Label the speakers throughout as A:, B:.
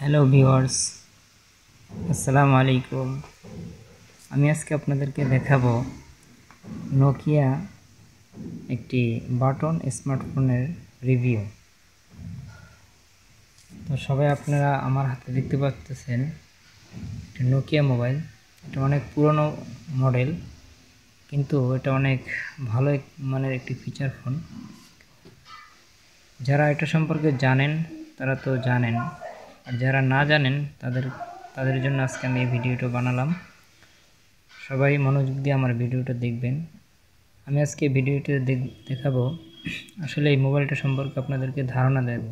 A: Hello viewers, আসসালামু আলাইকুম। আমি আজকে আপনাদেরকে দেখাবো নোকিয়া একটি বাটন স্মার্টফোনের রিভিউ। তো সবাই আপনারা আমার হাতে দেখতে পাচ্ছেন একটি নোকিয়া মোবাইল। এটা অনেক পুরনো মডেল, কিন্তু এটা অনেক ভালো মানের একটি ফিচার ফোন। যারা এটা সম্পর্কে জানেন তারা তো জানেন, আর যারা না জানেন তাদের জন্য আজকে আমি এই ভিডিওটা বানালাম। সবাই মনোযোগ দিয়ে আমার ভিডিওটা দেখবেন। আমি আজকে ভিডিওতে দেখাবো আসলে এই মোবাইলটা সম্পর্কে আপনাদেরকে ধারণা দেব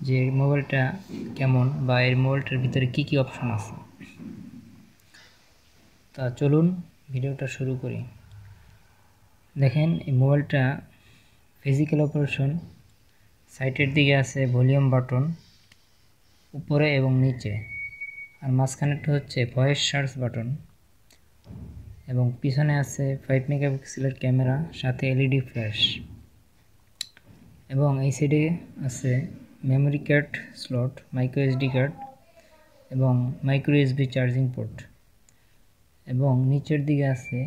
A: যে এই মোবাইলটা কেমন বা এই মোবাইলটার ভিতরে কি কি অপশন আছে। তা চলুন ভিডিওটা শুরু করি। দেখেন এই মোবাইলটা ফিজিক্যাল অপারেশন, সাইটের দিকে আছে ভলিউম বাটন উপরে এবং নিচে, আর মাঝখানেরটা হচ্ছে ভয়েস সার্চ বাটন, এবং পিছনে আছে 5 মেগাপিক্সেলের ক্যামেরা সাথে এলইডি ফ্ল্যাশ, এবং এই সাইডে আছে memory card slot, micro SD card এবং মাইক্রো ইউএসবি চার্জিং পোর্ট, এবং নিচের দিকে আছে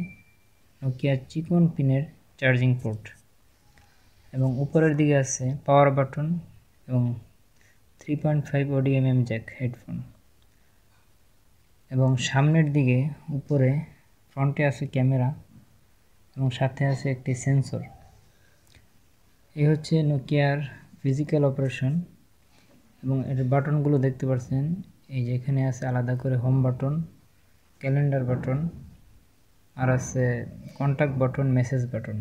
A: নোকিয়া চিকন পিনের চার্জিং পোর্ট, এবং উপরের দিকে আছে পাওয়ার বাটন এবং 3.5 অডিও জ্যাক হেডফোন, এবং সামনের দিকে উপরে ফ্রন্টে আছে ক্যামেরা এবং সাথে আছে একটি সেন্সর। এই হচ্ছে নোকিয়ার ফিজিক্যাল অপারেশন, এবং এর বাটনগুলো দেখতে পাচ্ছেন। এই যে এখানে আছে আলাদা করে হোম বাটন, ক্যালেন্ডার বাটন, আর আছে কন্ট্যাক্ট বাটন, মেসেজ বাটন।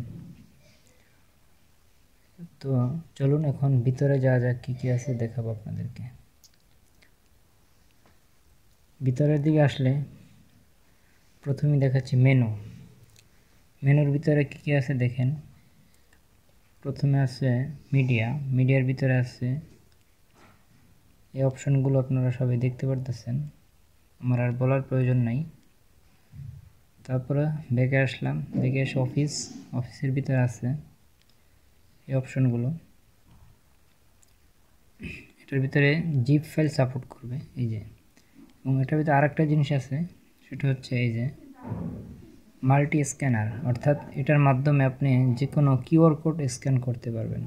A: তো চলুন এখন ভিতরে যাওয়া যাক, কী কী আছে দেখাবো আপনাদেরকে। ভিতরের দিকে আসলে প্রথমেই দেখাচ্ছি মেনুর ভিতরে কী কী আছে দেখেন। প্রথমে আছে মিডিয়ার ভিতরে আছে এই অপশনগুলো, আপনারা সবাই দেখতে পারতেছেন, আমার আর বলার প্রয়োজন নাই। তারপরে ব্যাকে আসলাম, ব্যাকে এসে অফিসের ভিতরে আছে এই অপশনগুলো। এটার ভিতরে জিপ ফাইল সাপোর্ট করবে এই যে, এবং এটার ভিতরে আরেকটা জিনিস আছে, সেটা হচ্ছে এই যে মাল্টি স্ক্যানার, অর্থাৎ এটার মাধ্যমে আপনি যে কোনো কিউআর কোড স্ক্যান করতে পারবেন,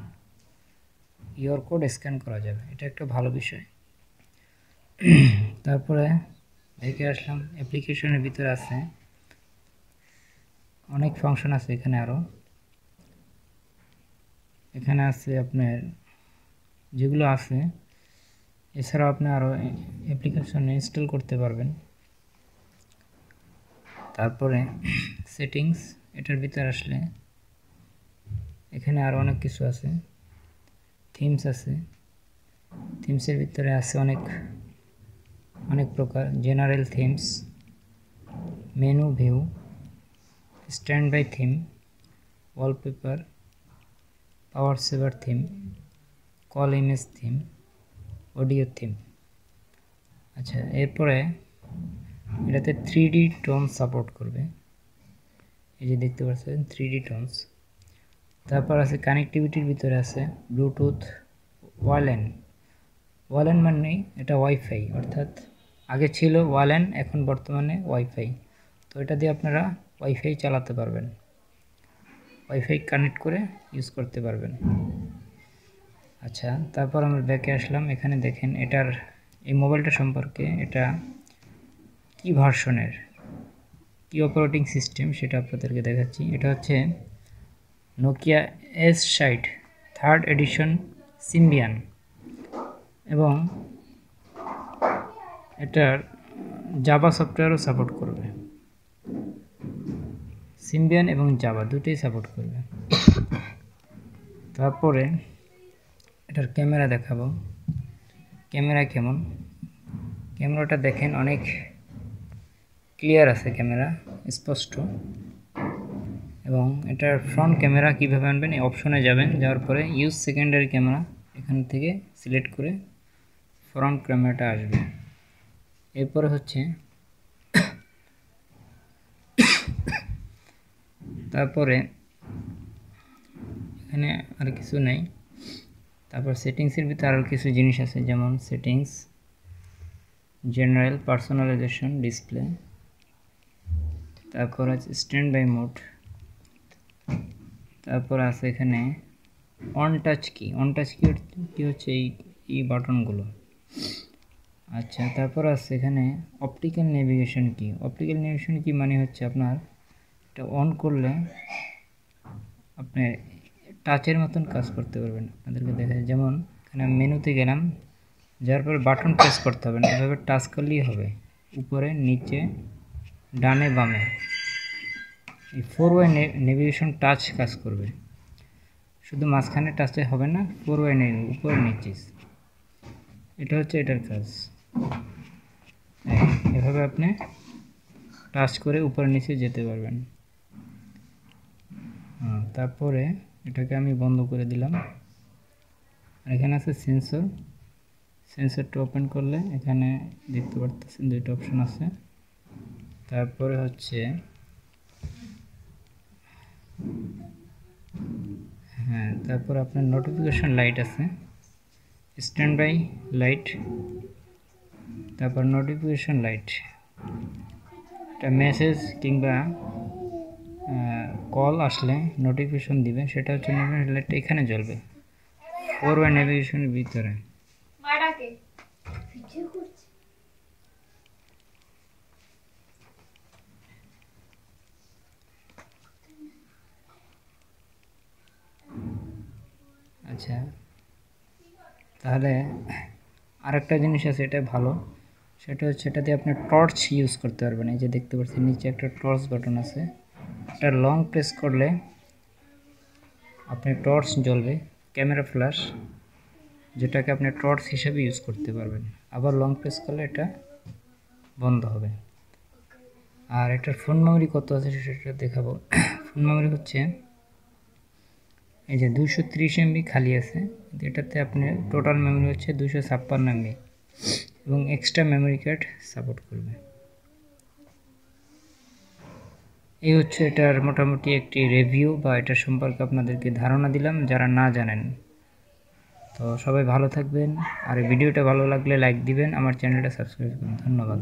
A: কিউআর কোড স্ক্যান করা যাবে, এটা একটা ভালো বিষয়। তারপরে ব্যাকে আসলাম, অ্যাপ্লিকেশনের ভিতরে আছে অনেক ফাংশন আছে এখানে আছে আপনার যেগুলো আছে, এছাড়াও আপনি আরও অ্যাপ্লিকেশন ইনস্টল করতে পারবেন। তারপরে সেটিংস, এটার ভিতরে আসলে এখানে আরও অনেক কিছু আছে, থিমস আছে, থিমসের ভিতরে আছে অনেক প্রকার, general themes, menu view, stand by theme, wallpaper, power saver theme, call image theme, audio theme. আচ্ছা, এরপরে এটাতে 3D টোন সাপোর্ট করবে, এই যে দেখতে পাচ্ছেন 3D টোনস। তারপর আছে কানেক্টিভিটির ভিতরে আছে ব্লুটুথ, ওয়ালএন মানে এটা ওয়াইফাই, অর্থাৎ আগে ছিল ওয়ালএন, এখন বর্তমানে ওয়াইফাই। তো এটা দিয়ে আপনারা ওয়াইফাই চালাতে পারবেন, ওয়াইফাই কানেক্ট করে ইউজ করতে পারবেন। আচ্ছা, তারপর আমরা ব্যাকে আসলাম, এখানে দেখেন এই মোবাইলটা সম্পর্কে, এটা কি ভার্সনের, কি অপারেটিং সিস্টেম সেটা আপনাদেরকে দেখাচ্ছি। এটা হচ্ছে Nokia S60 third edition Symbian, এবং এটার জাভা সফটওয়্যারও সাপোর্ট করবে, সিম্বিয়ান এবং জাভা দুটোই সাপোর্ট করবে। তারপরে এটার ক্যামেরা দেখাবো, ক্যামেরা কেমন। ক্যামেরাটা দেখেন অনেক ক্লিয়ার আছে, ক্যামেরা স্পষ্ট। এবং এটার ফ্রন্ট ক্যামেরা কীভাবে আনবেন, এই অপশনে যাওয়ার পরে ইউজ সেকেন্ডারি ক্যামেরা এখান থেকে সিলেক্ট করে ফ্রন্ট ক্যামেরাটা আসবে। এরপরে হচ্ছে তারপরে এখানে আর কিছু নেই। তারপর সেটিংসের ভিতরে আরও কিছু জিনিস আছে, যেমন সেটিংস, জেনারেল পার্সোনালাইজেশন ডিসপ্লে, তারপর আছে স্ট্যান্ড বাই মোড, তারপর আছে এখানে অন টাচ কি হচ্ছে এই বাটনগুলো। আচ্ছা, তারপর আছে এখানে অপটিক্যাল নেভিগেশন কি মানে হচ্ছে আপনার এটা অন করলে আপনি টাচের মতন কাজ করতে পারবেন। আপনাদেরকে দেখায়, যেমন এখানে মেনুতে গেলাম, যার পর বাটন প্রেস করতে হবে না, এভাবে টাচ করলেই হবে, উপরে নিচে ডানে বামে। এই 4-ওয়ে নেভিগেশন টাচ কাজ করবে, শুধু মাঝখানে টাচে হবে না, 4-ওয়ে উপরে নিচে। এটা হচ্ছে এটার কাজ। এভাবে আপনি টাচ করে উপরে নিচে যেতে পারবেন। তারপরে এটাকে আমি বন্ধ করে দিলাম। আর এখানে আছে সেন্সরটা ওপেন করলে এখানে দেখতে পারতেছেন দুইটা অপশন আছে। তারপরে হচ্ছে তারপর আপনার নোটিফিকেশন লাইট আছে, স্ট্যান্ড বাই লাইট, তারপর নোটিফিকেশন লাইট। এটা মেসেজ কিংবা কল আসলে নোটিফিকেশন দিবে, সেটা হচ্ছে নোটিফিকেশন লাইটটা এখানে জ্বলবে 4-ওয়ে নেভিগেশনের ভিতরে। আচ্ছা, তাহলে আরেকটা জিনিস আছে, এটা ভালো, সেটা হচ্ছে এটা দিয়ে আপনি টর্চ ইউজ করতে পারবেন। এই যে দেখতে পাচ্ছেন নিচে একটা টর্চ বাটন আছে, এটা লং প্রেস করলে আপনি টর্চ জ্বলবে, ক্যামেরা ফ্ল্যাশ, যেটাকে আপনি টর্চ হিসেবে ইউজ করতে পারবেন। আবার লং প্রেস করলে এটা বন্ধ হবে। আর এটার ফোন মেমোরি কত আছে সেটা দেখাবো। ফোন মেমোরি হচ্ছে এই যে 230 MB খালি আছে, এটাতে আপনার টোটাল মেমোরি হচ্ছে 256 MB এবং এক্সট্রা মেমোরি কার্ড সাপোর্ট করবে। এই হচ্ছে এটার মোটামুটি একটি রিভিউ বা এটা সম্পর্কে আপনাদেরকে ধারণা দিলাম যারা না জানেন। তো সবাই ভালো থাকবেন, আর ভিডিওটা ভালো লাগলে লাইক দিবেন, আমার চ্যানেলটা সাবস্ক্রাইব করুন। ধন্যবাদ।